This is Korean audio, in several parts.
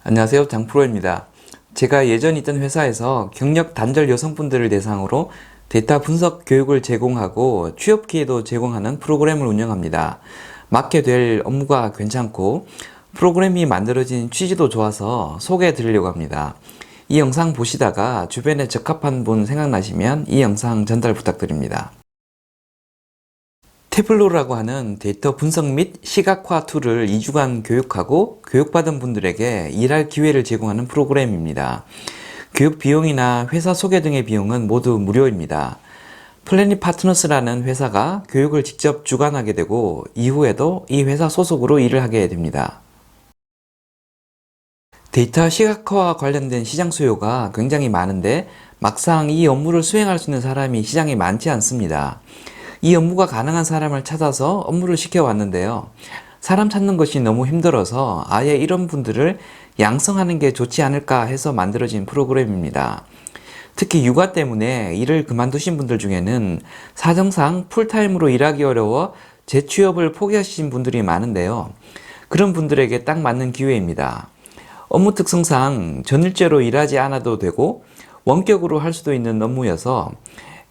안녕하세요, 장프로입니다. 제가 예전 있던 회사에서 경력 단절 여성분들을 대상으로 데이터 분석 교육을 제공하고 취업 기회도 제공하는 프로그램을 운영합니다. 맡게 될 업무가 괜찮고 프로그램이 만들어진 취지도 좋아서 소개해 드리려고 합니다. 이 영상 보시다가 주변에 적합한 분 생각나시면 이 영상 전달 부탁드립니다. 태블로라고 하는 데이터 분석 및 시각화 툴을 2주간 교육하고 교육받은 분들에게 일할 기회를 제공하는 프로그램입니다. 교육 비용이나 회사 소개 등의 비용은 모두 무료입니다. 플래닛 파트너스라는 회사가 교육을 직접 주관하게 되고 이후에도 이 회사 소속으로 일을 하게 됩니다. 데이터 시각화와 관련된 시장 수요가 굉장히 많은데 막상 이 업무를 수행할 수 있는 사람이 시장에 많지 않습니다. 이 업무가 가능한 사람을 찾아서 업무를 시켜왔는데요. 사람 찾는 것이 너무 힘들어서 아예 이런 분들을 양성하는 게 좋지 않을까 해서 만들어진 프로그램입니다. 특히 육아 때문에 일을 그만두신 분들 중에는 사정상 풀타임으로 일하기 어려워 재취업을 포기하신 분들이 많은데요. 그런 분들에게 딱 맞는 기회입니다. 업무 특성상 전일제로 일하지 않아도 되고 원격으로 할 수도 있는 업무여서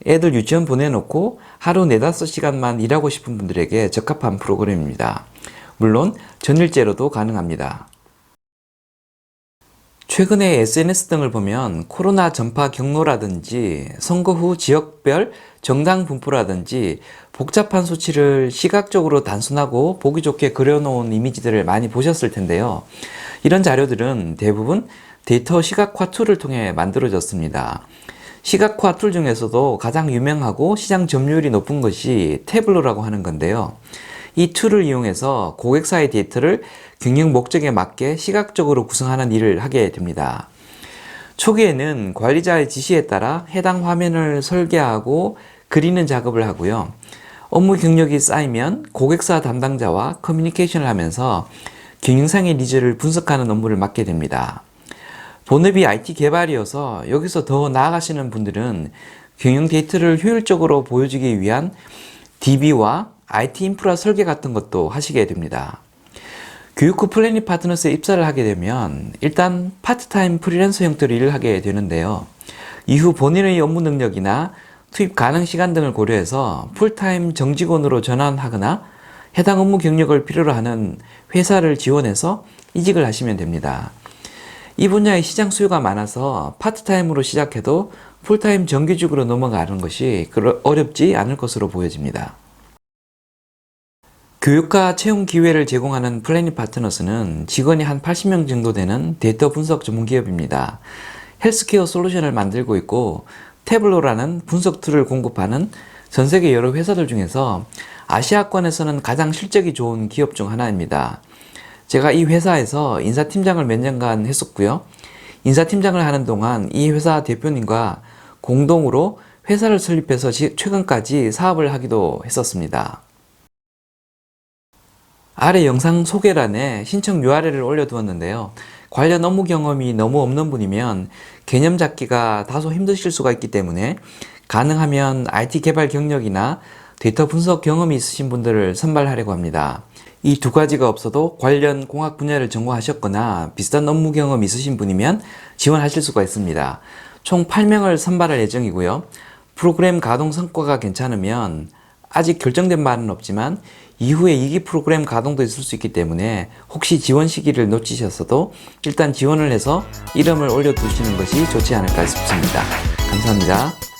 애들 유치원 보내놓고 하루 4-5시간만 일하고 싶은 분들에게 적합한 프로그램입니다. 물론 전일제로도 가능합니다. 최근에 SNS 등을 보면 코로나 전파 경로라든지 선거 후 지역별 정당 분포라든지 복잡한 수치를 시각적으로 단순하고 보기 좋게 그려놓은 이미지들을 많이 보셨을 텐데요. 이런 자료들은 대부분 데이터 시각화 툴을 통해 만들어졌습니다. 시각화 툴 중에서도 가장 유명하고 시장 점유율이 높은 것이 태블로라고 하는 건데요. 이 툴을 이용해서 고객사의 데이터를 경영 목적에 맞게 시각적으로 구성하는 일을 하게 됩니다. 초기에는 관리자의 지시에 따라 해당 화면을 설계하고 그리는 작업을 하고요. 업무 경력이 쌓이면 고객사 담당자와 커뮤니케이션을 하면서 경영상의 니즈를 분석하는 업무를 맡게 됩니다. 본업이 IT 개발이어서 여기서 더 나아가시는 분들은 경영 데이터를 효율적으로 보여주기 위한 DB와 IT 인프라 설계 같은 것도 하시게 됩니다. 교육 후 플래닛 파트너스에 입사를 하게 되면 일단 파트타임 프리랜서 형태로 일을 하게 되는데요. 이후 본인의 업무 능력이나 투입 가능 시간 등을 고려해서 풀타임 정직원으로 전환하거나 해당 업무 경력을 필요로 하는 회사를 지원해서 이직을 하시면 됩니다. 이 분야의 시장 수요가 많아서 파트타임으로 시작해도 풀타임 정규직으로 넘어가는 것이 어렵지 않을 것으로 보여집니다. 교육과 채용 기회를 제공하는 플래닛 파트너스는 직원이 한 80명 정도 되는 데이터 분석 전문 기업입니다. 헬스케어 솔루션을 만들고 있고 태블로라는 분석 툴을 공급하는 전 세계 여러 회사들 중에서 아시아권에서는 가장 실적이 좋은 기업 중 하나입니다. 제가 이 회사에서 인사팀장을 몇 년간 했었고요. 인사팀장을 하는 동안 이 회사 대표님과 공동으로 회사를 설립해서 최근까지 사업을 하기도 했었습니다. 아래 영상 소개란에 신청 URL을 올려두었는데요. 관련 업무 경험이 너무 없는 분이면 개념 잡기가 다소 힘드실 수가 있기 때문에 가능하면 IT 개발 경력이나 데이터 분석 경험이 있으신 분들을 선발하려고 합니다. 이 두 가지가 없어도 관련 공학 분야를 전공하셨거나 비슷한 업무 경험 있으신 분이면 지원하실 수가 있습니다. 총 8명을 선발할 예정이고요. 프로그램 가동 성과가 괜찮으면 아직 결정된 바는 없지만 이후에 2기 프로그램 가동도 있을 수 있기 때문에 혹시 지원 시기를 놓치셨어도 일단 지원을 해서 이름을 올려두시는 것이 좋지 않을까 싶습니다. 감사합니다.